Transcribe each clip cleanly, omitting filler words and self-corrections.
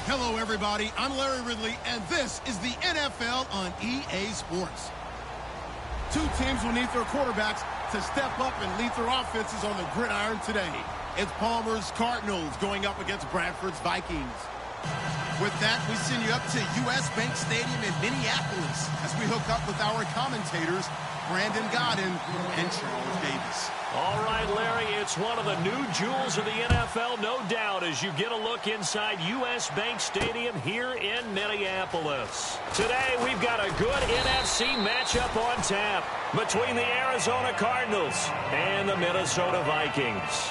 Hello, everybody. I'm Larry Ridley, and this is the NFL on EA Sports. Two teams will need their quarterbacks to step up and lead their offenses on the gridiron today. It's Palmer's Cardinals going up against Bradford's Vikings. With that, we send you up to US Bank Stadium in Minneapolis as we hook up with our commentators, Brandon Godden and Charles Davis. All right, Larry, it's one of the new jewels of the NFL, no doubt, as you get a look inside US Bank Stadium here in Minneapolis. Today, we've got a good NFC matchup on tap between the Arizona Cardinals and the Minnesota Vikings.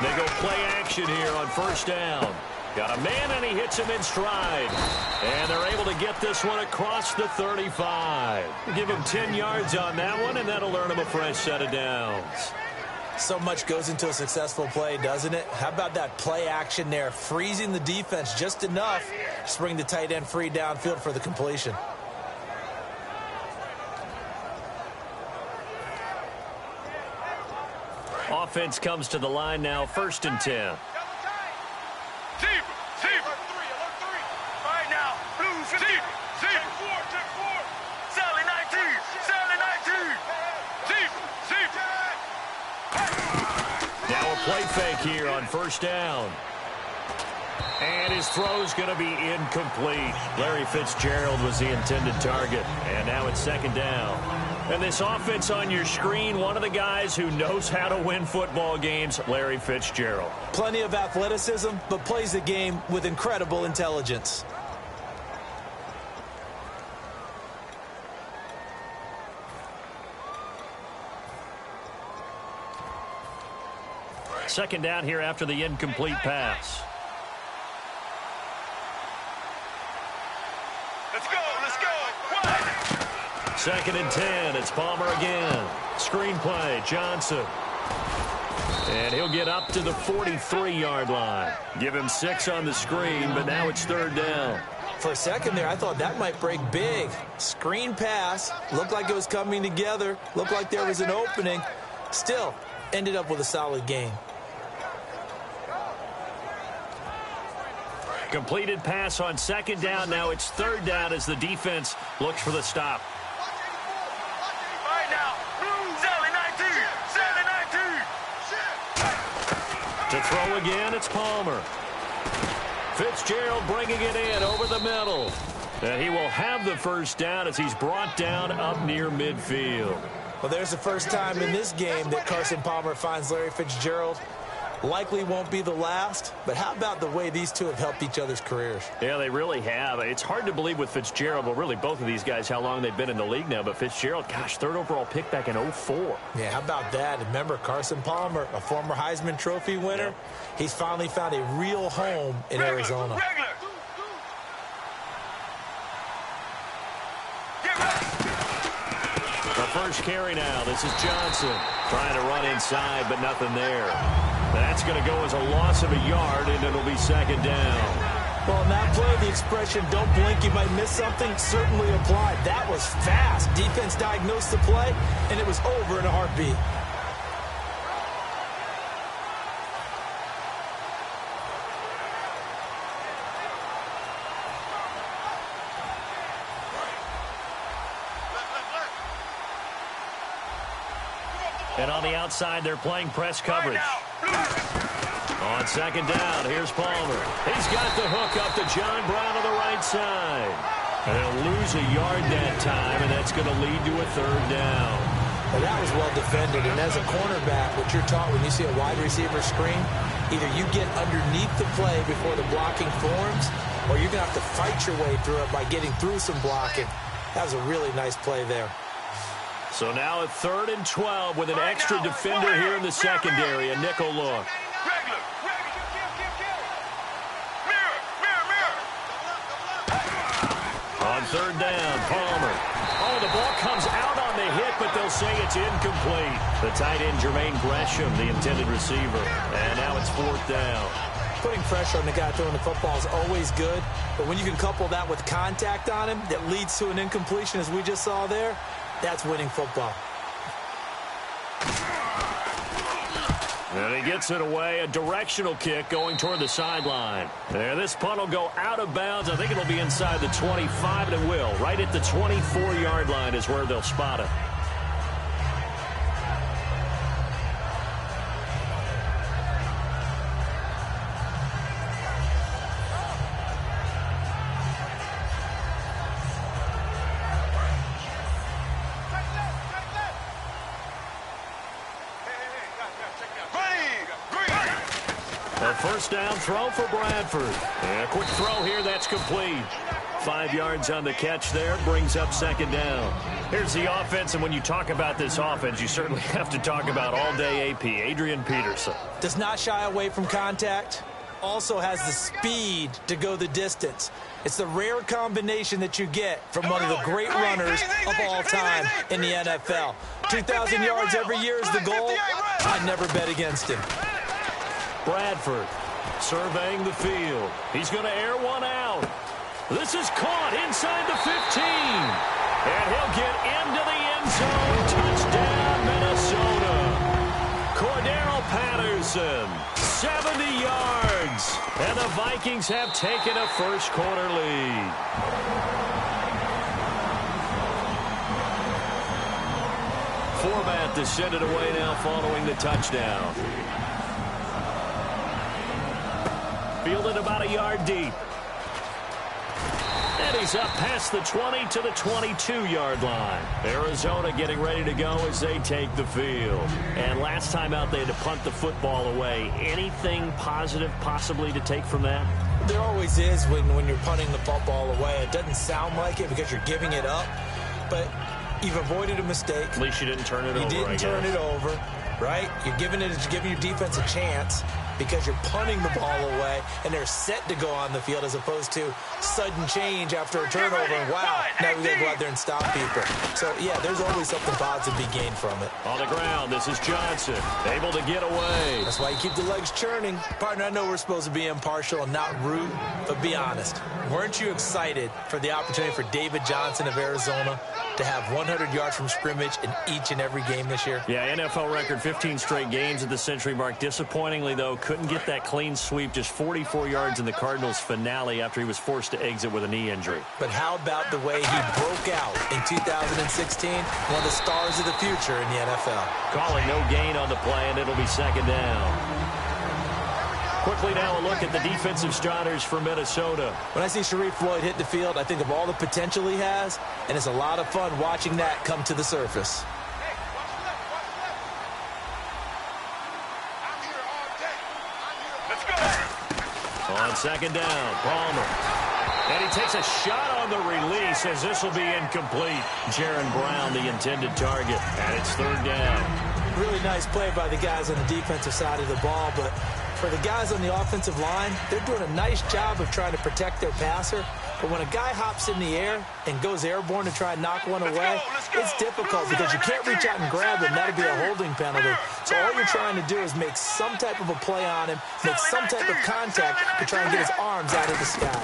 They go play action here on first down. Got a man, and he hits him in stride. And they're able to get this one across the 35. Give him 10 yards on that one, and that'll earn him a fresh set of downs. So much goes into a successful play, doesn't it? How about that play action there, freezing the defense just enough to bring the tight end free downfield for the completion. Offense comes to the line now, 1st and 10. Now a play fake here on first down. And his throw's going to be incomplete. Larry Fitzgerald was the intended target. And now it's 2nd down. And this offense on your screen, one of the guys who knows how to win football games, Larry Fitzgerald. Plenty of athleticism, but plays the game with incredible intelligence. Second down here after the incomplete pass. Let's go. 2nd and 10. It's Palmer again. Screenplay, Johnson. And he'll get up to the 43-yard line. Give him 6 on the screen, but now it's 3rd down. For a second there, I thought that might break big. Screen pass. Looked like it was coming together. Looked like there was an opening. Still, ended up with a solid gain. Completed pass on 2nd down. Now it's 3rd down as the defense looks for the stop. To throw again, it's Palmer. Fitzgerald bringing it in over the middle. And he will have the 1st down as he's brought down up near midfield. Well, there's the first time in this game that Carson Palmer finds Larry Fitzgerald. Likely won't be the last, but how about the way these two have helped each other's careers? Yeah, they really have. It's hard to believe with Fitzgerald, well, really both of these guys, how long they've been in the league now. But Fitzgerald, gosh, 3rd overall pick back in 2004. Yeah, how about that? Remember, Carson Palmer, a former Heisman Trophy winner. Yeah. He's finally found a real home in Arizona. The first carry now. This is Johnson trying to run inside, but nothing there. That's going to go as a loss of a yard, and it'll be 2nd down. Well, in that play, the expression, don't blink, you might miss something, certainly applied. That was fast. Defense diagnosed the play, and it was over in a heartbeat. And on the outside, they're playing press coverage. On 2nd down, here's Palmer. He's got the hook up to John Brown on the right side. And he'll lose a yard that time, and that's going to lead to a 3rd down. Well, that was well defended, and as a cornerback, what you're taught when you see a wide receiver screen, either you get underneath the play before the blocking forms, or you're going to have to fight your way through it by getting through some blocking. That was a really nice play there. So now a 3rd and 12 with an extra defender here in the secondary, a nickel look. On third down, Palmer. Oh, the ball comes out on the hit, but they'll say it's incomplete. The tight end, Jermaine Gresham, the intended receiver. And now it's fourth down. Putting pressure on the guy throwing the football is always good, but when you can couple that with contact on him that leads to an incompletion, as we just saw there, that's winning football. And he gets it away, a directional kick going toward the sideline. There, this punt will go out of bounds. I think it'll be inside the 25, and it will. Right at the 24-yard line is where they'll spot it. A first down throw for Bradford. And a quick throw here, that's complete. 5 yards on the catch there, brings up second down. Here's the offense, and when you talk about this offense, you certainly have to talk about all-day AP, Adrian Peterson. Does not shy away from contact. Also has the speed to go the distance. It's the rare combination that you get from one of the great runners of all time in the NFL. 2,000 yards every year is the goal. I never bet against him. Bradford surveying the field. He's going to air one out. This is caught inside the 15. And he'll get into the end zone. Touchdown, Minnesota. Cordero Patterson, 70 yards. And the Vikings have taken a first-quarter lead. Format to send it away now following the touchdown. Fielded about a yard deep. And he's up past the 20 to the 22-yard line. Arizona getting ready to go as they take the field. And last time out, they had to punt the football away. Anything positive possibly to take from that? There always is when you're punting the football away. It doesn't sound like it because you're giving it up, but you've avoided a mistake. At least you didn't turn it over, You didn't turn it over, right? You're giving your defense a chance because you're punting the ball away, and they're set to go on the field as opposed to sudden change after a turnover. And wow, now we got to go out there and stop people. So, yeah, there's always something positive to be gained from it. On the ground, this is Johnson, able to get away. That's why you keep the legs churning. Partner, I know we're supposed to be impartial and not rude, but be honest. Weren't you excited for the opportunity for David Johnson of Arizona to have 100 yards from scrimmage in each and every game this year? Yeah, NFL record 15 straight games at the century mark. Disappointingly, though, couldn't get that clean sweep, just 44 yards in the Cardinals' finale after he was forced to exit with a knee injury. But how about the way he broke out in 2016? One of the stars of the future in the NFL. Calling no gain on the play, and it'll be second down. Quickly now a look at the defensive starters for Minnesota. When I see Sharif Floyd hit the field, I think of all the potential he has, and it's a lot of fun watching that come to the surface. On second down, Palmer. And he takes a shot on the release as this will be incomplete. Jaron Brown, the intended target, and it's third down. Really nice play by the guys on the defensive side of the ball, but for the guys on the offensive line, they're doing a nice job of trying to protect their passer. But when a guy hops in the air and goes airborne to try and knock one away, it's difficult because you can't reach out and grab him. That'll be a holding penalty. So all you're trying to do is make some type of a play on him, make some type of contact to try and get his arms out of the sky.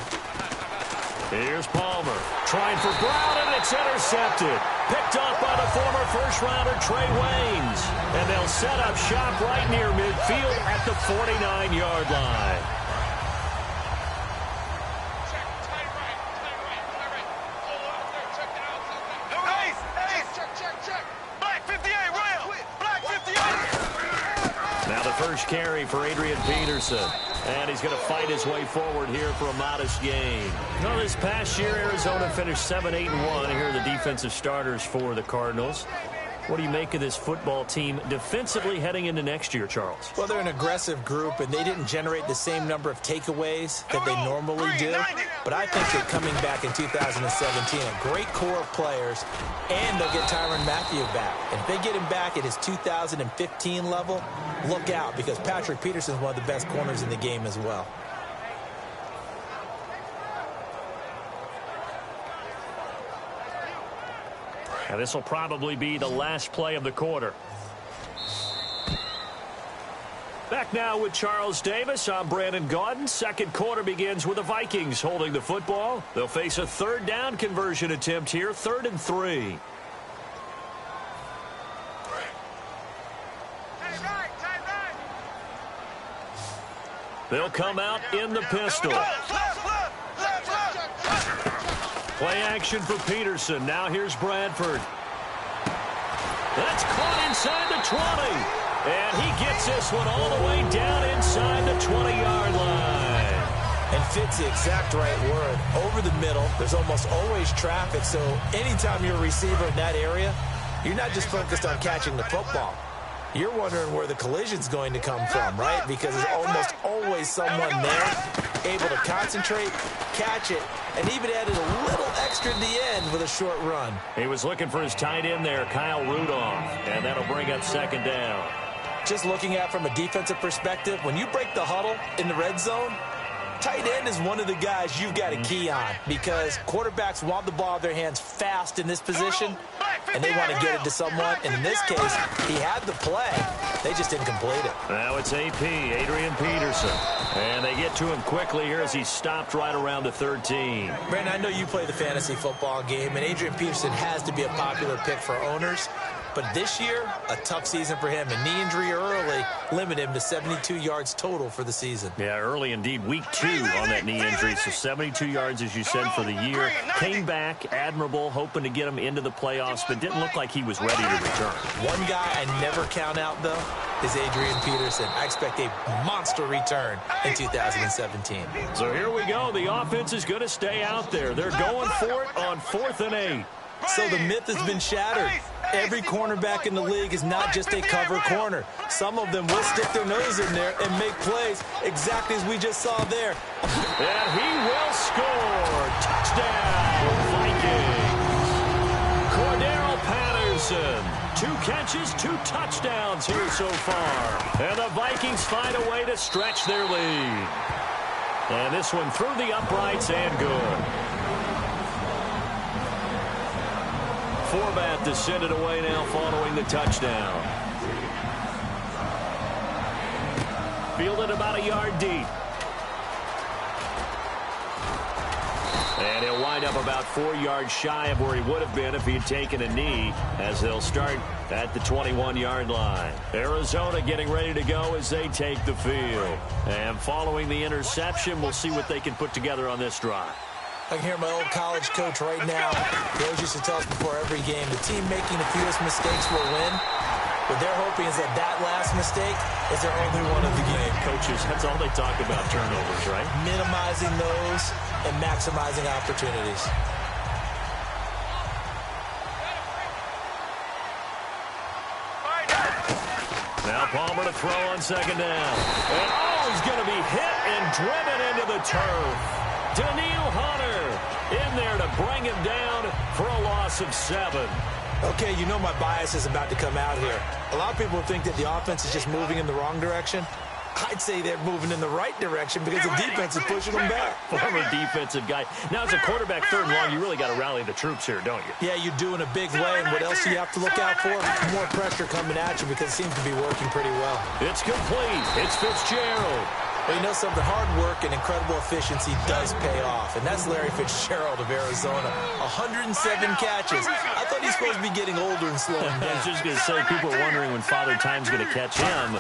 Here's Palmer trying for Brown, and it's intercepted. Picked off by the former first-rounder Trey Waynes. And they'll set up shop right near midfield at the 49-yard line. Now the first carry for Adrian Peterson. And he's going to fight his way forward here for a modest gain. Well, this past year, Arizona finished 7-8-1. Here are the defensive starters for the Cardinals. What do you make of this football team defensively heading into next year, Charles? Well, they're an aggressive group, and they didn't generate the same number of takeaways that they normally do. But I think they're coming back in 2017, a great core of players, and they'll get Tyrann Mathieu back. And if they get him back at his 2015 level, look out, because Patrick Peterson is one of the best corners in the game as well. And this will probably be the last play of the quarter. Back now with Charles Davis. I'm Brandon Gaudin. Second quarter begins with the Vikings holding the football. They'll face a third down conversion attempt here, 3rd and 3. They'll come out in the pistol. Play action for Peterson. Now here's Bradford. That's caught inside the 20. And he gets this one all the way down inside the 20-yard line. And fits the exact right word. Over the middle, there's almost always traffic. So anytime you're a receiver in that area, you're not just focused on catching the football. You're wondering where the collision's going to come from, right? Because there's almost always someone there able to concentrate, catch it, and even added a little extra at the end with a short run. He was looking for his tight end there, Kyle Rudolph, and that'll bring up 2nd down. Just looking at from a defensive perspective, when you break the huddle in the red zone, tight end is one of the guys you've got to key on because quarterbacks want the ball in their hands fast in this position, and they want to get it to someone. And in this case, he had the play. They just didn't complete it. Now it's AP, Adrian Peterson. And they get to him quickly here as he stopped right around the 13. Brandon, I know you play the fantasy football game, and Adrian Peterson has to be a popular pick for owners. But this year, a tough season for him. A knee injury early limited him to 72 yards total for the season. Yeah, early indeed. Week 2 on that knee injury. So 72 yards, as you said, for the year. Came back, admirable, hoping to get him into the playoffs, but didn't look like he was ready to return. One guy I never count out, though, is Adrian Peterson. I expect a monster return in 2017. So here we go. The offense is going to stay out there. They're going for it on 4th and 8. So the myth has been shattered. Every cornerback in the league is not just a cover corner. Some of them will stick their nose in there and make plays exactly as we just saw there. And he will score. Touchdown, Vikings. Cordero Patterson. 2 catches, 2 touchdowns here so far. And the Vikings find a way to stretch their lead. And this one through the uprights and good. Forbat to send it away now following the touchdown. Fielded about a yard deep. And he'll wind up about 4 yards shy of where he would have been if he had taken a knee, as they'll start at the 21-yard line. Arizona getting ready to go as they take the field. And following the interception, we'll see what they can put together on this drive. I can hear my old college coach right now. He always used to tell us before every game, the team making the fewest mistakes will win. What they're hoping is that last mistake is their only one of the game. Coaches, that's all they talk about, turnovers, right? Minimizing those and maximizing opportunities. Now Palmer to throw on 2nd down. And he's going to be hit and driven into the turf. Daniil Hunter in there to bring him down for a loss of 7. Okay, you know my bias is about to come out here. A lot of people think that the offense is just moving in the wrong direction. I'd say they're moving in the right direction because the defense is pushing them back. Former defensive guy. Now, as a quarterback 3rd and long, you really got to rally the troops here, don't you? Yeah, you do in a big way. And what else do you have to look out for? More pressure coming at you because it seems to be working pretty well. It's complete. It's Fitzgerald. Well, you know something, hard work and incredible efficiency does pay off, and that's Larry Fitzgerald of Arizona. 107 catches. I thought he's supposed to be getting older and slowing down. I was just going to say, people are wondering when Father Time's going to catch him,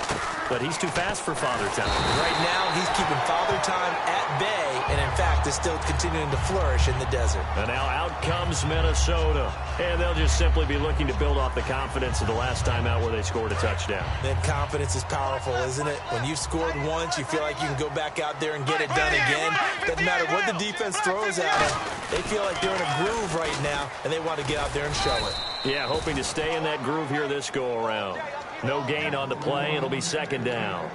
but he's too fast for Father Time. Right now, he's keeping Father Time at bay, and in fact, is still continuing to flourish in the desert. And now out comes Minnesota, and they'll just simply be looking to build off the confidence of the last time out where they scored a touchdown. Then confidence is powerful, isn't it? When you've scored once, you feel like you can go back out there and get it done again. Doesn't matter what the defense throws at them. They feel like they're in a groove right now, and they want to get out there and show it. Yeah, hoping to stay in that groove here this go-around. No gain on the play. It'll be 2nd down.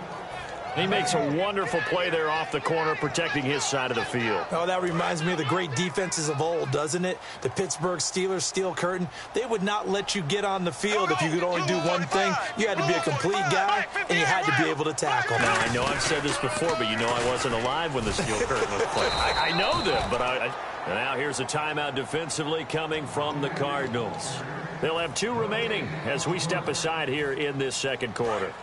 He makes a wonderful play there off the corner, protecting his side of the field. Oh, that reminds me of the great defenses of old, doesn't it? The Pittsburgh Steelers steel curtain. They would not let you get on the field if you could only do one thing. You had to be a complete guy, and you had to be able to tackle. Now, I know I've said this before, but you know I wasn't alive when the steel curtain was played. I know them, but now here's a timeout defensively coming from the Cardinals. They'll have 2 remaining as we step aside here in this second quarter.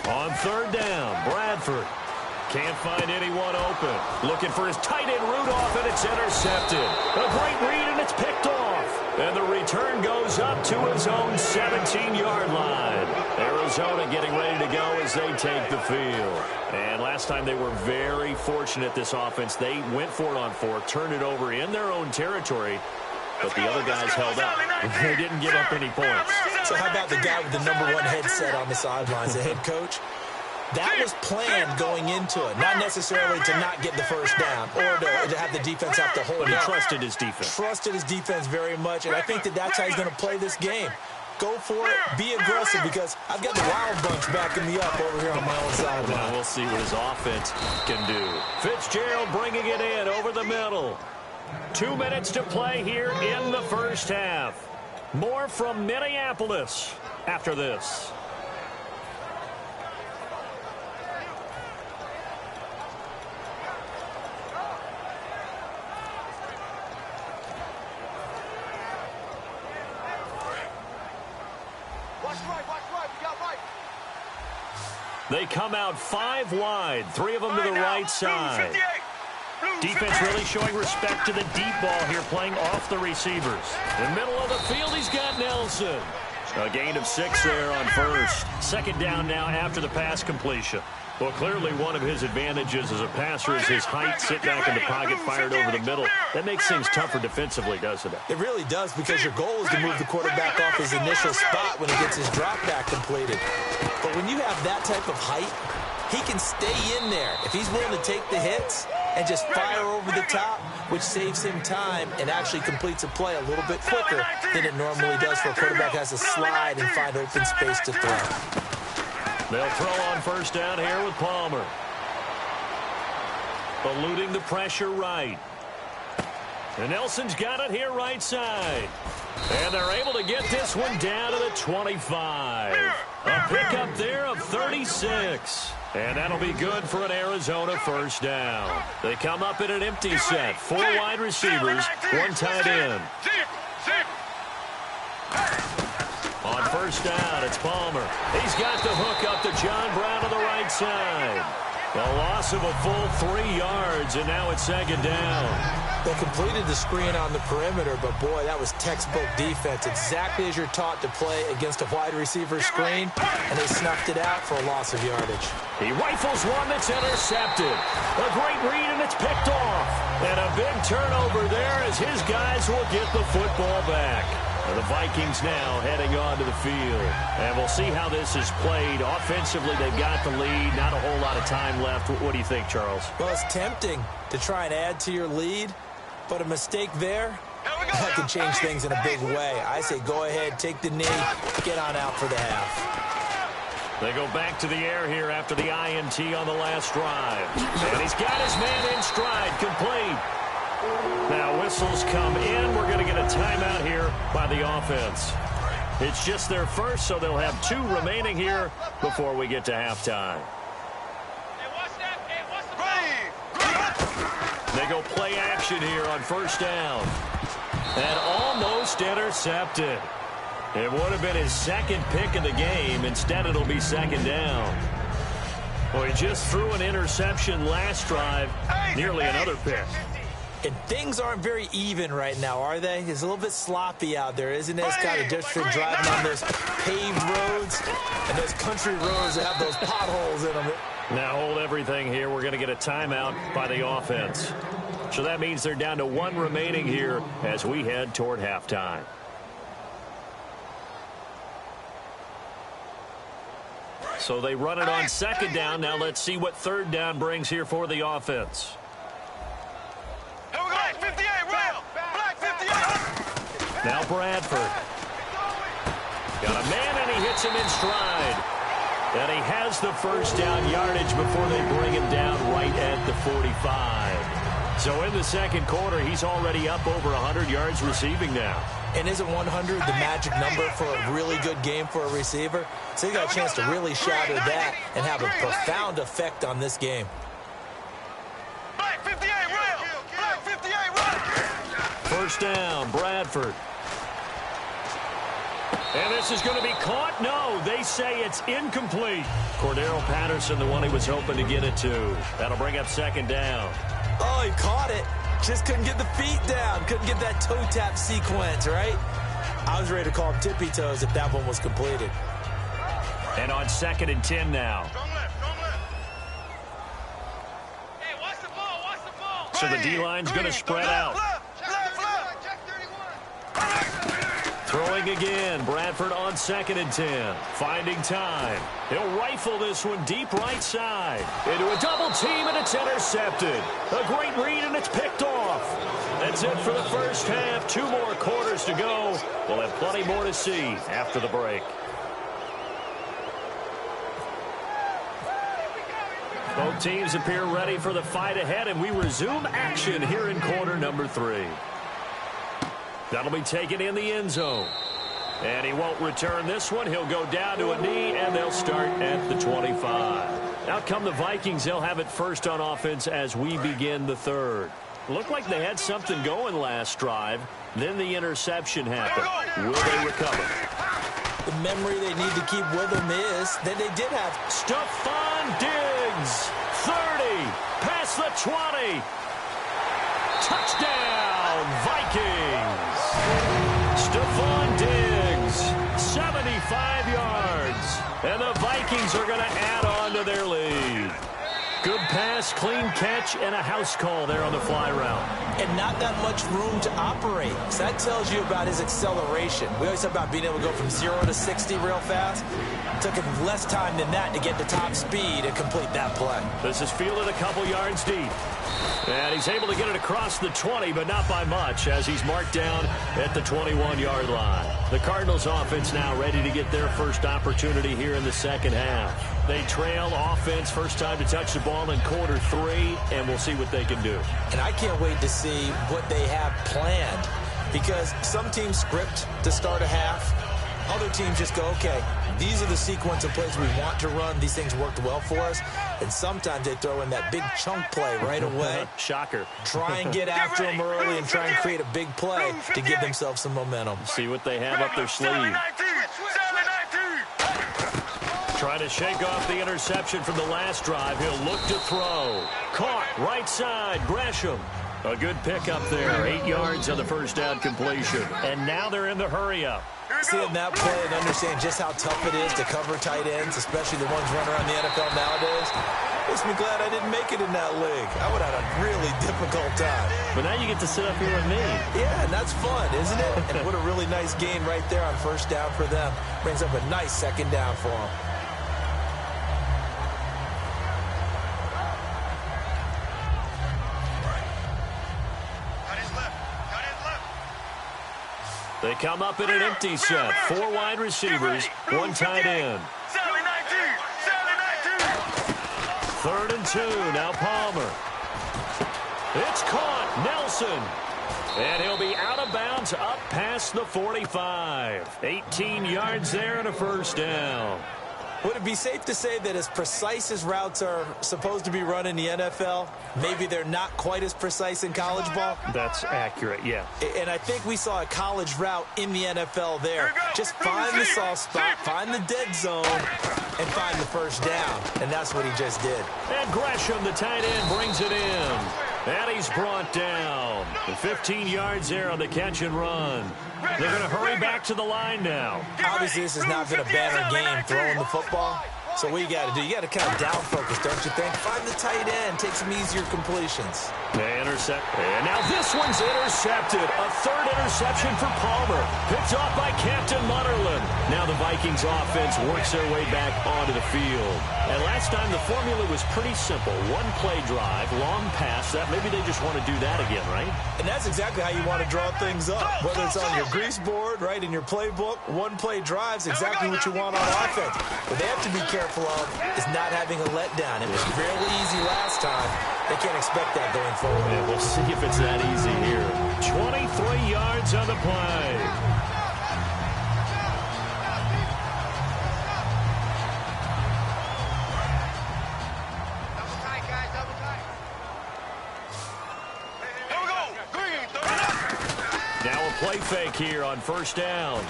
On third down, Bradford can't find anyone open. Looking for his tight end Rudolph, and it's intercepted. A great read, and it's picked off. And the return goes up to his own 17-yard line. Arizona getting ready to go as they take the field. And last time they were very fortunate, this offense. They went for it on 4, turned it over in their own territory, but the other guys held up. They didn't give up any points. So how about the guy with the #1 headset on the sidelines, the head coach? That was planned going into it, not necessarily to not get the first down or to have the defense have to hold But he up. trusted his defense. Trusted his defense very much, and I think that's how he's going to play this game. Go for it, be aggressive, because I've got the Wild Bunch backing me up over here on my own sideline. Well, we'll see what his offense can do. Fitzgerald bringing it in over the middle. 2 minutes to play here in the first half. More from Minneapolis after this. They come out 5 wide, 3 of them to the right side. Defense really showing respect to the deep ball here, playing off the receivers. In the middle of the field, he's got Nelson. A gain of 6 there on first. Second down now after the pass completion. Well, clearly one of his advantages as a passer is his height, sit back in the pocket, fired over the middle. That makes things tougher defensively, doesn't it? It really does, because your goal is to move the quarterback off his initial spot when he gets his drop back completed. But when you have that type of height, he can stay in there. If he's willing to take the hits and just fire over the top, which saves him time and actually completes a play a little bit quicker than it normally does for a quarterback has to slide and find open space to throw. They'll throw on first down here with Palmer. Eluding the pressure right. And Nelson's got it here right side. And they're able to get this one down to the 25. A pickup there of 36. And that'll be good for an Arizona first down. They come up in an empty set. 4 wide receivers, 1 tight end. On first down, it's Palmer. He's got the hook up to John Brown on the right side. A loss of a full 3 yards, and now it's second down. They completed the screen on the perimeter, but boy, that was textbook defense. Exactly as you're taught to play against a wide receiver screen, and they snuffed it out for a loss of yardage. He rifles one that's intercepted. A great read, and it's picked off. And a big turnover there as his guys will get the football back. And the Vikings now heading onto the field. And we'll see how this is played. Offensively, they've got the lead. Not a whole lot of time left. What do you think, Charles? Well, it's tempting to try and add to your lead, but a mistake there, that can change things in a big way. I say go ahead, take the knee, get on out for the half. They go back to the air here after the INT on the last drive. And he's got his man in stride, complete. Now whistles come in. We're going to get a timeout here by the offense. It's just their first, so they'll have 2 remaining here before we get to halftime. They go play action here on first down. And almost intercepted. It would have been his second pick of the game. Instead, it'll be second down. Well, he just threw an interception last drive. Nearly another pick. And things aren't very even right now, are they? It's a little bit sloppy out there, isn't it? It's kind of different driving on those paved roads and those country roads that have those potholes in them. Now hold everything here. We're going to get a timeout by the offense. So that means they're down to 1 remaining here as we head toward halftime. So they run it on second down. Now let's see what third down brings here for the offense. Here we go. 58, Rail. Black 58. Now Bradford. Got a man, and he hits him in stride. And he has the first down yardage before they bring him down right at the 45. So in the second quarter, he's already up over 100 yards receiving now. And isn't 100 the magic number for a really good game for a receiver? So he got a chance to really shatter that and have a profound effect on this game. Black 58 rail. Black 58 rail. First down, Bradford. And this is going to be caught. No, they say it's incomplete. Cordero Patterson, the one he was hoping to get it to. That'll bring up second down. Oh, he caught it. Just couldn't get the feet down. Couldn't get that toe tap sequence, right? I was ready to call him tippy toes if that one was completed. And on 2nd and 10 now. Don't left. Hey, watch the ball. Watch the ball. So the D-line's going to spread out. Left. Throwing again. Bradford on 2nd and 10. Finding time. He'll rifle this one deep right side. Into a double team, and it's intercepted. A great read, and it's picked off. That's it for the first half. 2 more quarters to go. We'll have plenty more to see after the break. Both teams appear ready for the fight ahead, and we resume action here in quarter number 3. That'll be taken in the end zone. And he won't return this one. He'll go down to a knee, and they'll start at the 25. Out come the Vikings. They'll have it first on offense as we begin the third. Looked like they had something going last drive. Then the interception happened. Will they recover? The memory they need to keep with them is that they did have Stephon Diggs, 30, past the 20. Touchdown, Vikings. Stephon Diggs, 75 yards. And the Vikings are going to add on to their lead. Good pass, clean catch, and a house call there on the fly route. and not that much room to operate. So that tells you about his acceleration. We always talk about being able to go from 0 to 60 real fast. It took him less time than that to get to top speed and complete that play. This is fielded a couple yards deep. And he's able to get it across the 20, but not by much, as he's marked down at the 21-yard line. The Cardinals offense now ready to get their first opportunity here in the second half. They trail offense, first time to touch the ball in quarter 3, and we'll see what they can do. And I can't wait to see what they have planned, because some teams script to start a half. Other teams just go, okay, these are the sequence of plays we want to run. These things worked well for us. And sometimes they throw in that big chunk play right away. Shocker. Try and get after them early and try and create a big play to give themselves some momentum. See what they have up their sleeve. Trying to shake off the interception from the last drive. He'll look to throw. Caught right side. Gresham. A good pickup there. 8 yards on the first down completion. And now they're in the hurry-up. Seeing that play and understand just how tough it is to cover tight ends, especially the ones running around the NFL nowadays, makes me glad I didn't make it in that league. I would have had a really difficult time. But now you get to sit up here with me. Yeah, and that's fun, isn't it? And what a really nice game right there on first down for them. Brings up a nice second down for them. They come up in an empty set. 4 wide receivers, 1 tight end. 3rd and 2. Now Palmer. It's caught. Nelson. And he'll be out of bounds up past the 45. 18 yards there and a first down. Would it be safe to say that as precise as routes are supposed to be run in the NFL, maybe they're not quite as precise in college ball? That's accurate, yeah. And I think we saw a college route in the NFL there. Just find the soft spot, find the dead zone, and find the first down. And that's what he just did. And Gresham, the tight end, brings it in. And he's brought down. 15 yards there on the catch and run. They're going to hurry back to the line now. Obviously, this has not been a banner game throwing the football, So what you got to do, you got to kind of down focus, don't you think? Find the tight end, take some easier completions. Intercept. And now this one's intercepted. A third interception for Palmer. Picked off by Captain Mutterland. Now the Vikings offense works their way back onto the field. And last time the formula was pretty simple. One play drive, long pass. That maybe they just want to do that again, right? And that's exactly how you want to draw things up. Whether it's on your grease board, right, in your playbook, one play drive's exactly what you want on offense. What they have to be careful of is not having a letdown. It was fairly easy last time. They can't expect that going forward. Yeah, we'll see if it's that easy here. 23 yards on the play. Double tight, guys, double tight. Here we go. Green, throw it up. Now a play fake here on first down.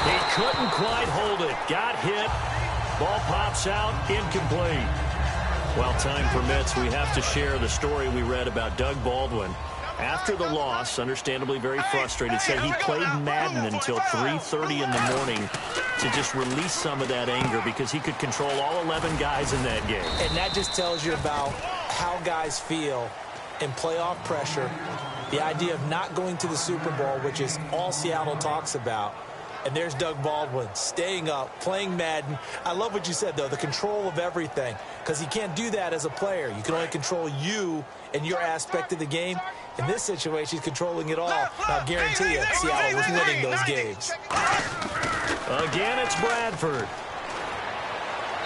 He couldn't quite hold it. Got hit. Ball pops out. Incomplete. While time permits, we have to share the story we read about Doug Baldwin. After the loss, understandably very frustrated, said he played Madden until 3:30 in the morning to just release some of that anger because he could control all 11 guys in that game. And that just tells you about how guys feel in playoff pressure. The idea of not going to the Super Bowl, which is all Seattle talks about. And there's Doug Baldwin staying up, playing Madden. I love what you said, though, the control of everything, because he can't do that as a player. You can only control you and your aspect of the game. In this situation, he's controlling it all. I'll guarantee you, Seattle was winning those games. Again, it's Bradford.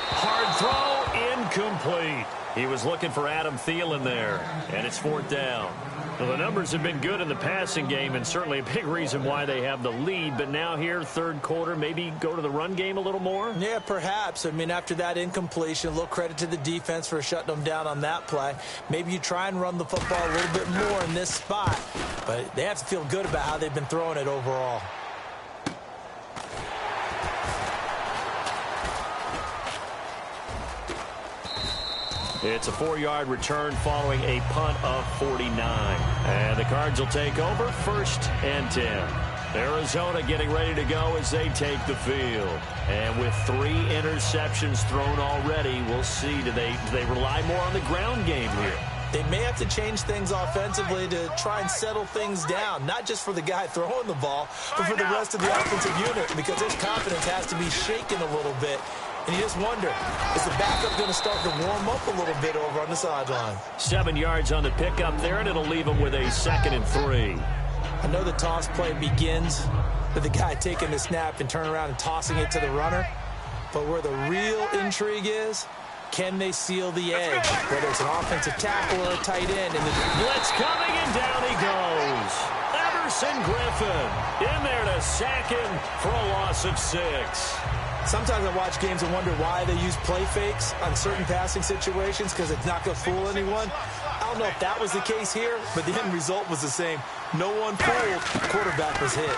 Hard throw, incomplete. He was looking for Adam Thielen there, and it's fourth down. Well, the numbers have been good in the passing game, and certainly a big reason why they have the lead. But now here, third quarter, maybe go to the run game a little more? Yeah, perhaps. I mean, after that incompletion, a little credit to the defense for shutting them down on that play. Maybe you try and run the football a little bit more in this spot. But they have to feel good about how they've been throwing it overall. It's a 4-yard return following a punt of 49. And the Cards will take over, 1st and 10. Arizona getting ready to go as they take the field. And with 3 interceptions thrown already, we'll see, do they rely more on the ground game here? They may have to change things offensively to try and settle things down, not just for the guy throwing the ball, but for the rest of the offensive unit, because his confidence has to be shaken a little bit. And you just wonder, is the backup going to start to warm up a little bit over on the sideline? 7 yards on the pickup there, and it'll leave him with a 2nd and 3. I know the toss play begins with the guy taking the snap and turning around and tossing it to the runner. But where the real intrigue is, can they seal the edge? Whether it's an offensive tackle or a tight end. And the blitz coming, and down he goes. Everson Griffin in there to sack him for a loss of 6. Sometimes I watch games and wonder why they use play fakes on certain passing situations, because it's not going to fool anyone. I don't know if that was the case here, but the end result was the same. No one fooled. The quarterback was hit.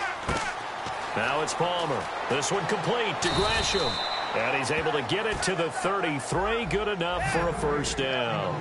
Now it's Palmer. This one complete to Gresham. And he's able to get it to the 33. Good enough for a 1st down.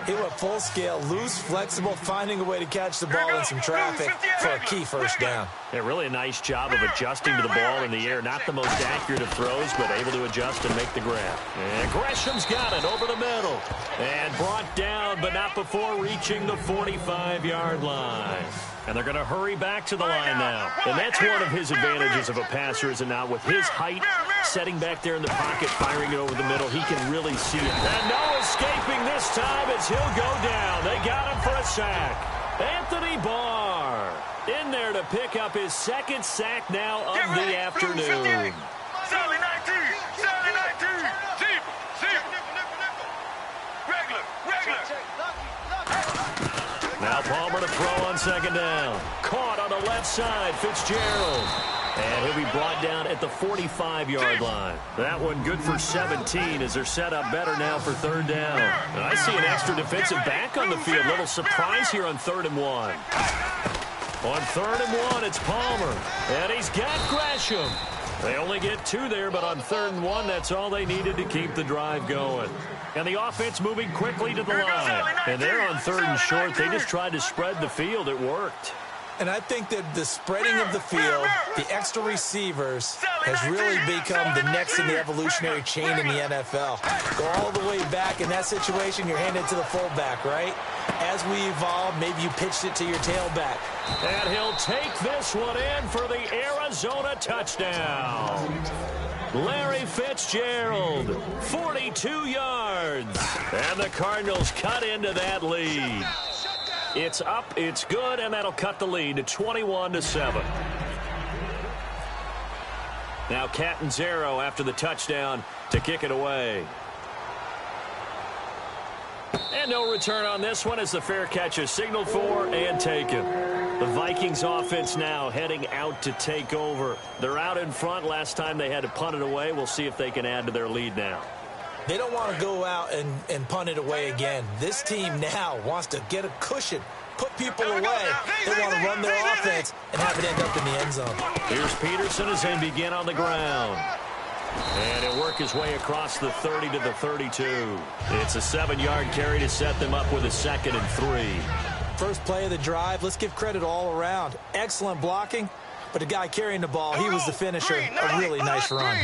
He went full scale, loose, flexible, finding a way to catch the ball in some traffic for a key 1st down. Yeah, really a nice job of adjusting to the ball in the air. Not the most accurate of throws, but able to adjust and make the grab. And Gresham's got it over the middle. And brought down, but not before reaching the 45-yard line. And they're going to hurry back to the line now. And that's one of his advantages of a passer, is it not? With his height, setting back there in the pocket, firing it over the middle, he can really see it. And no escaping this time as he'll go down. They got him for a sack. Anthony Barr in there to pick up his 2nd sack now of the afternoon. Sally 19, Sally 19. Zip. Regular. Now Palmer to throw on 2nd down. Caught on the left side, Fitzgerald. And he'll be brought down at the 45-yard line. That one good for 17 as they're set up better now for 3rd down. And I see an extra defensive back on the field. Little surprise here on 3rd and 1. On 3rd and 1, it's Palmer. And he's got Gresham. They only get 2 there, but on 3rd and 1, that's all they needed to keep the drive going. And the offense moving quickly to the line. And they're on 3rd and short. They just tried to spread the field. It worked. And I think that the spreading of the field, the extra receivers, has really become the next in the evolutionary chain in the NFL. Go all the way back. In that situation, you're handed to the fullback, right? As we evolve, maybe you pitched it to your tailback. And he'll take this one in for the Arizona touchdown. Larry Fitzgerald, 42 yards. And the Cardinals cut into that lead. It's up, it's good, and that'll cut the lead to 21-7. Now Catanzaro after the touchdown to kick it away. And no return on this one as the fair catch is signaled for and taken. The Vikings offense now heading out to take over. They're out in front. Last time they had to punt it away. We'll see if they can add to their lead now. They don't want to go out and punt it away again. This team now wants to get a cushion, put people away. They want to run their offense and have it end up in the end zone. Here's Peterson as they begin on the ground. And he'll work his way across the 30 to the 32. It's a 7-yard carry to set them up with a 2nd and 3. First play of the drive, let's give credit all around. Excellent blocking, but the guy carrying the ball, he was the finisher. A really nice run.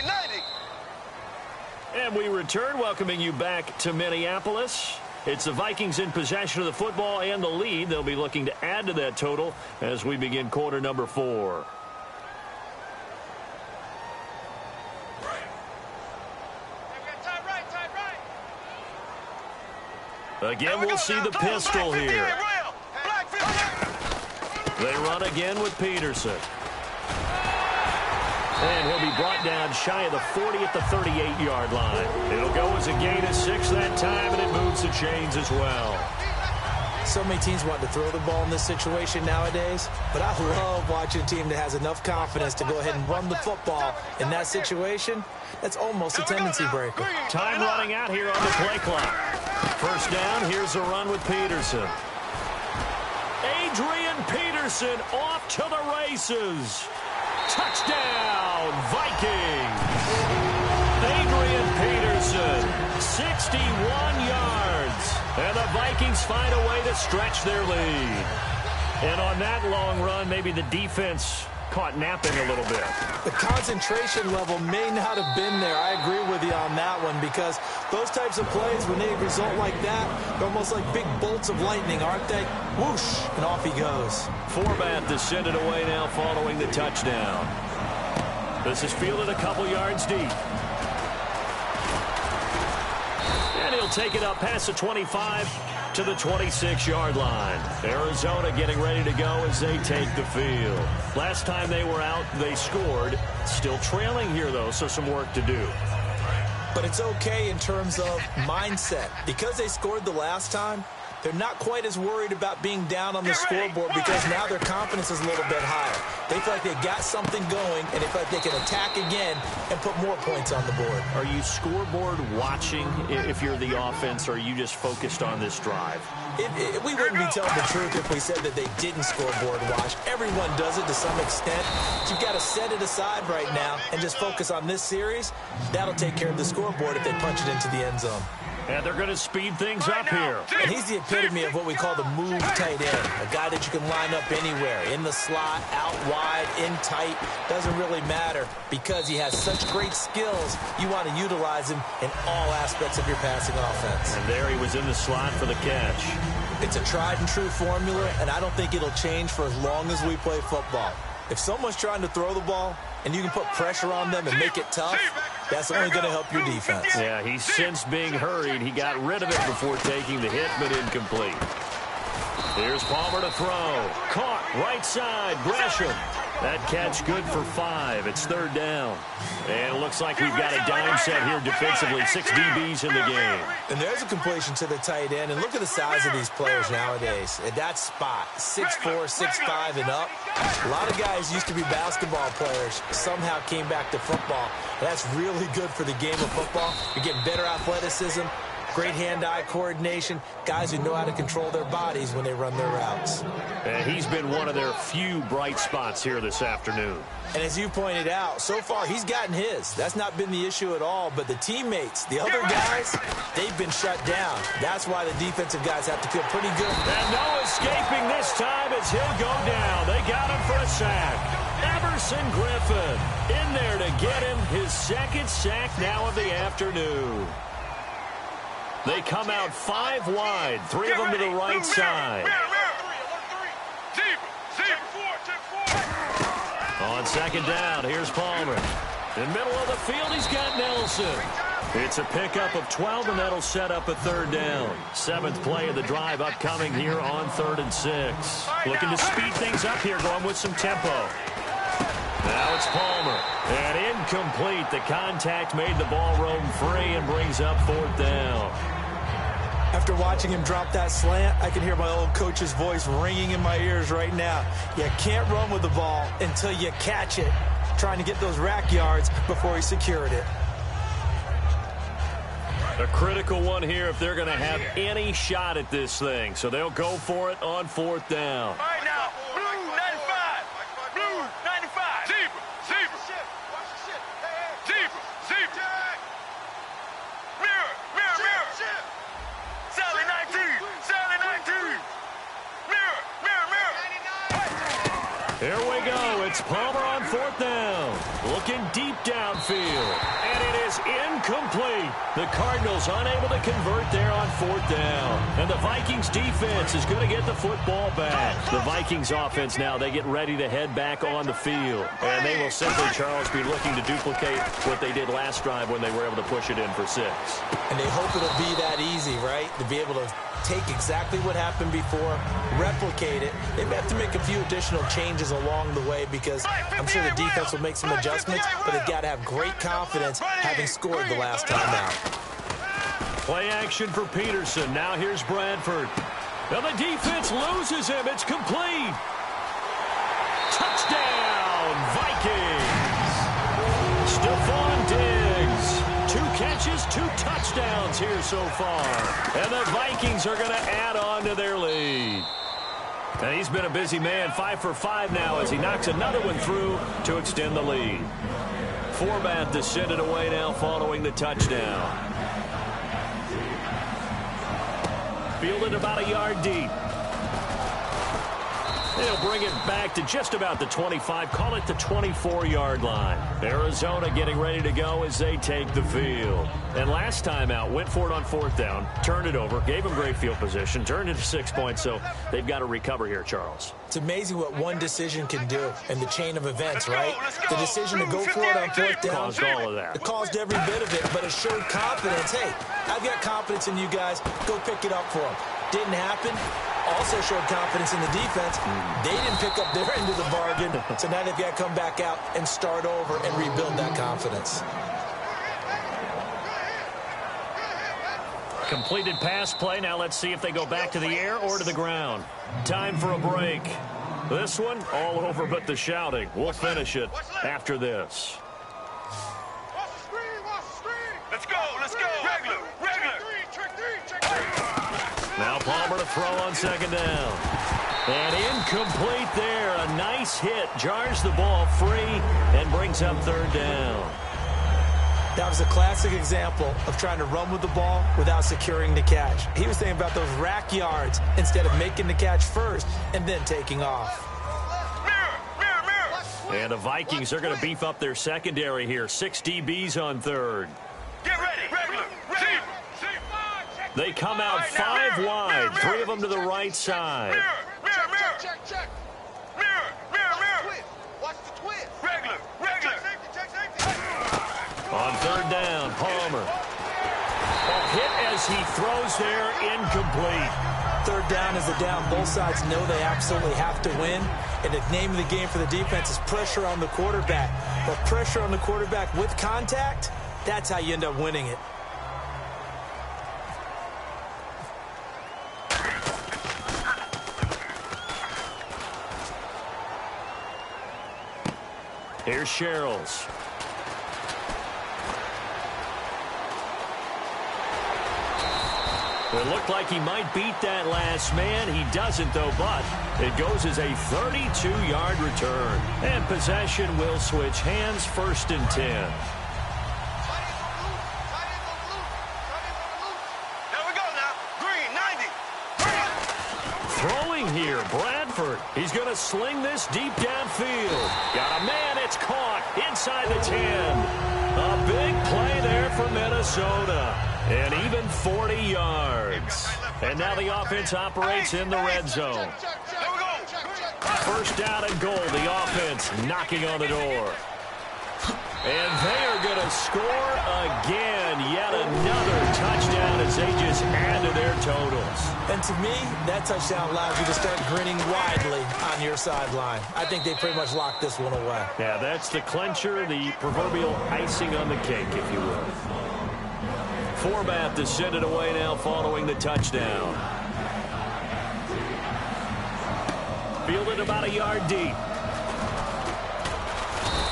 And we return, welcoming you back to Minneapolis. It's the Vikings in possession of the football and the lead. They'll be looking to add to that total as we begin quarter number 4. Again, we'll see the pistol here. They run again with Peterson. And he'll be brought down shy of the 40 at the 38-yard line. It'll go as a gain of 6 that time, and it moves the chains as well. So many teams want to throw the ball in this situation nowadays, but I love watching a team that has enough confidence to go ahead and run the football in that situation. That's almost a tendency breaker. Time running out here on the play clock. First down, here's a run with Peterson. Adrian Peterson off to the races. Touchdown, Vikings. Adrian Peterson, 61 yards. And the Vikings find a way to stretch their lead. And on that long run, maybe the defense caught napping a little bit. The concentration level may not have been there. I agree with you on that one because those types of plays, when they result like that, they're almost like big bolts of lightning, aren't they? Whoosh, and off he goes. Forbath to send it away now following the touchdown. This is fielded a couple yards deep. And he'll take it up past the 25 to the 26-yard line. Arizona getting ready to go as they take the field. Last time they were out, they scored. Still trailing here, though, so some work to do. But it's okay in terms of mindset. Because they scored the last time, they're not quite as worried about being down on the scoreboard because now their confidence is a little bit higher. They feel like they've got something going, and they feel like they can attack again and put more points on the board. Are you scoreboard watching if you're the offense, or are you just focused on this drive? We wouldn't be telling the truth if we said that they didn't scoreboard watch. Everyone does it to some extent. But you've got to set it aside right now and just focus on this series. That'll take care of the scoreboard if they punch it into the end zone. And they're going to speed things up here. And he's the epitome of what we call the move tight end. A guy that you can line up anywhere. In the slot, out wide, in tight. Doesn't really matter because he has such great skills. You want to utilize him in all aspects of your passing offense. And there he was in the slot for the catch. It's a tried and true formula, and I don't think it'll change for as long as we play football. If someone's trying to throw the ball and you can put pressure on them and make it tough, that's only going to help your defense. Yeah, he's since being hurried. He got rid of it before taking the hit, but incomplete. Here's Palmer to throw. Caught, right side, Gresham. That catch good for 5. It's third down. And it looks like we've got a dime set here defensively. 6 DBs in the game. And there's a completion to the tight end. And look at the size of these players nowadays. At that spot, 6'4", 6'5", and up. A lot of guys used to be basketball players. Somehow came back to football. And that's really good for the game of football. You're getting better athleticism, great hand-eye coordination, guys who know how to control their bodies when they run their routes. And he's been one of their few bright spots here this afternoon. And as you pointed out, so far he's gotten his. That's not been the issue at all. But the teammates, the other guys, they've been shut down. That's why the defensive guys have to feel pretty good. And no escaping this time as he'll go down. They got him for a sack. Everson Griffin in there to get him his second sack now of the afternoon. They come out 5 wide, 3 of them to the right side. On second down, here's Palmer. In the middle of the field, he's got Nelson. It's a pickup of 12, and that'll set up a third down. 7th play of the drive upcoming here on 3rd and 6. Looking to speed things up here, going with some tempo. Now it's Palmer. And incomplete. The contact made the ball roam free and brings up 4th down. After watching him drop that slant, I can hear my old coach's voice ringing in my ears right now. You can't run with the ball until you catch it. Trying to get those rack yards before he secured it. A critical one here if they're going to have any shot at this thing. So they'll go for it on 4th down. All right, now, blue 95. Blue 95. Zebra. Zebra. Watch the shit. Zebra. Zebra. Mirror. Mirror. Mirror. Sally 19. Sally 19. Mirror. Mirror. Mirror. Here we go. It's Palmer on 4th down. Looking deep downfield. And it is incomplete. The Cardinals unable to convert there on 4th down. And the Vikings defense is going to get the football back. The Vikings offense now, they get ready to head back on the field. And they will simply, Charles, be looking to duplicate what they did last drive when they were able to push it in for 6. And they hope it'll be that easy, right? To be able to take exactly what happened before, replicate it. They may have to make a few additional changes along the way because I'm sure the defense will make some adjustments, but they've got to have great confidence having scored the last time out. Play action for Peterson. Now here's Bradford. Now the defense loses him. It's complete. Touchdown, Vikings. Stephon Diggs. 2 catches, 2 touchdowns here so far. And the Vikings are going to add on to their lead. And he's been a busy man, 5 for 5 now as he knocks another one through to extend the lead. Forbath to send it away now following the touchdown. Fielded about a yard deep. They'll bring it back to just about the 25, call it the 24-yard line. Arizona getting ready to go as they take the field. And last time out, went for it on 4th down, turned it over, gave them great field position, turned it to 6 points, so they've got to recover here, Charles. It's amazing what one decision can do in the chain of events, right? The decision to go for it on 4th down Caused all of that. It caused every bit of it, but it showed confidence. Hey, I've got confidence in you guys. Go pick it up for them. Didn't happen. Also showed confidence in the defense. They didn't pick up their end of the bargain, so now they've got to come back out and start over and rebuild that confidence. Completed pass play. Now let's see if they go back to the air or to the ground. Time for a break. This one, all over but the shouting. We'll finish it after this. Let's go. Let's go. Regular. Regular. Now Palmer to throw on 2nd down. And incomplete there. A nice hit. Jars the ball free and brings up 3rd down. That was a classic example of trying to run with the ball without securing the catch. He was thinking about those rack yards instead of making the catch first and then taking off. And the Vikings are going to beef up their secondary here. 6 DBs on 3rd. Get ready. Regular. They come out 5 wide, 3 of them to the right side. Check. Mirror. Watch the twist. Regular. On 3rd down, Palmer. A hit as he throws there, incomplete. 3rd down is the down. Both sides know they absolutely have to win. And the name of the game for the defense is pressure on the quarterback. But pressure on the quarterback with contact, that's how you end up winning it. Here's Sherrills. It looked like he might beat that last man. He doesn't, though, but it goes as a 32-yard return. And possession will switch hands, 1st and 10. There we go now. Green, 90. running here. Bradford, he's going to sling this deep downfield. Got a man, it's caught inside the 10. A big play there for Minnesota. And even 40 yards. And now the offense operates in the red zone. First down and goal, the offense knocking on the door. And they are going to score again. Yet another touchdown as they just add to their totals. And to me, that touchdown allows you to start grinning widely on your sideline. I think they pretty much locked this one away. Yeah, that's the clincher, the proverbial icing on the cake, if you will. Forbath to send it away now following the touchdown. Fielded about a yard deep.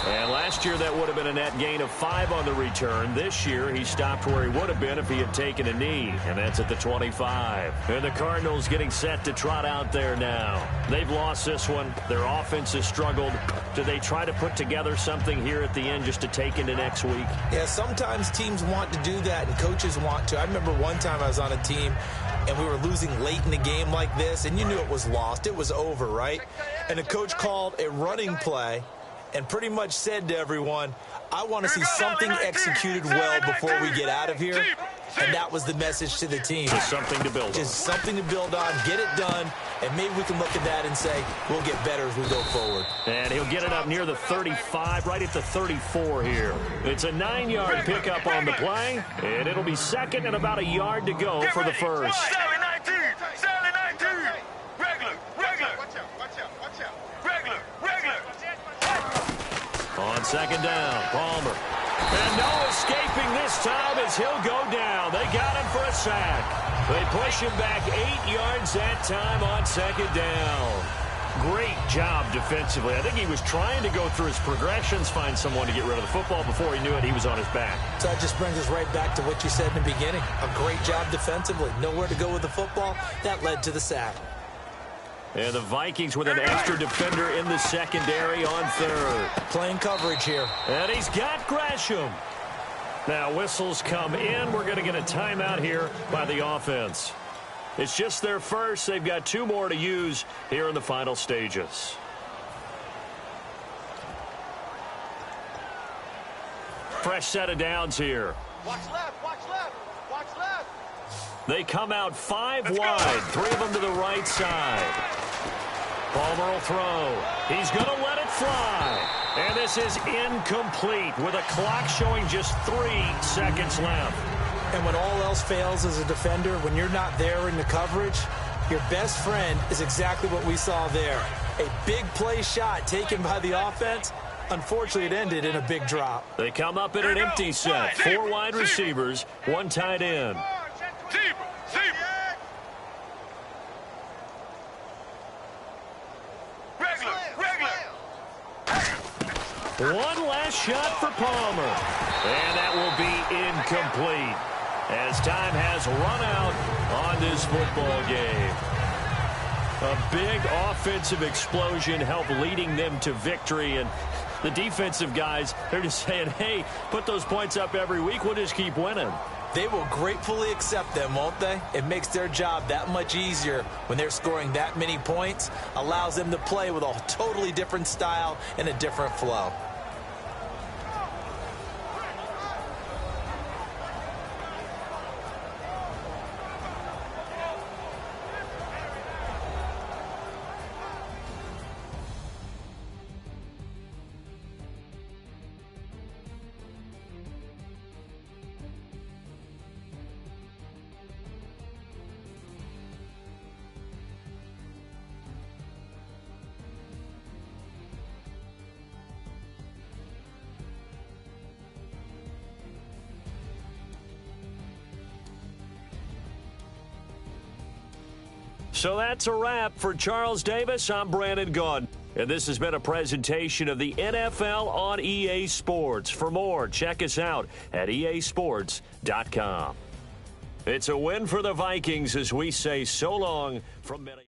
And last year that would have been a net gain of 5 on the return. This year he stopped where he would have been if he had taken a knee, and that's at the 25. And the Cardinals getting set to trot out there now. They've lost this one. Their offense has struggled. Do they try to put together something here at the end just to take into next week? Yeah, sometimes teams want to do that and coaches want to. I remember one time I was on a team and we were losing late in the game like this, and you knew it was lost. It was over, right? And the coach called a running play and pretty much said to everyone, I want to see something executed well before we get out of here. And that was the message to the team. Just something to build on. Just something to build on, get it done, and maybe we can look at that and say, we'll get better as we go forward. And he'll get it up near the 35, right at the 34 here. It's a 9-yard pickup on the play, and it'll be second and about a yard to go for the first. 7-19, 7-19. Regular. On second down, Palmer. And no escaping this time as he'll go down. They got him for a sack. They push him back 8 yards that time on second down. Great job defensively. I think he was trying to go through his progressions, find someone to get rid of the football. Before he knew it, he was on his back. So that just brings us right back to what you said in the beginning. A great job defensively. Nowhere to go with the football. That led to the sack. And the Vikings with an extra defender in the secondary on third. Playing coverage here. And he's got Gresham. Now whistles come in. We're going to get a timeout here by the offense. It's just their first. They've got 2 more to use here in the final stages. Fresh set of downs here. Watch left, watch left, watch left. They come out 5 wide, 3 of them to the right side. Palmer will throw. He's going to let it fly. And this is incomplete with a clock showing just 3 seconds left. And when all else fails as a defender, when you're not there in the coverage, your best friend is exactly what we saw there. A big play shot taken by the offense. Unfortunately, it ended in a big drop. They come up in an empty set. 4 wide receivers, 1 tight end. One last shot for Palmer. And that will be incomplete as time has run out on this football game. A big offensive explosion helped leading them to victory. And the defensive guys, they're just saying, hey, put those points up every week. We'll just keep winning. They will gratefully accept them, won't they? It makes their job that much easier when they're scoring that many points. Allows them to play with a totally different style and a different flow. So that's a wrap for Charles Davis. I'm Brandon Gaudin. And this has been a presentation of the NFL on EA Sports. For more, check us out at easports.com. It's a win for the Vikings as we say so long from many.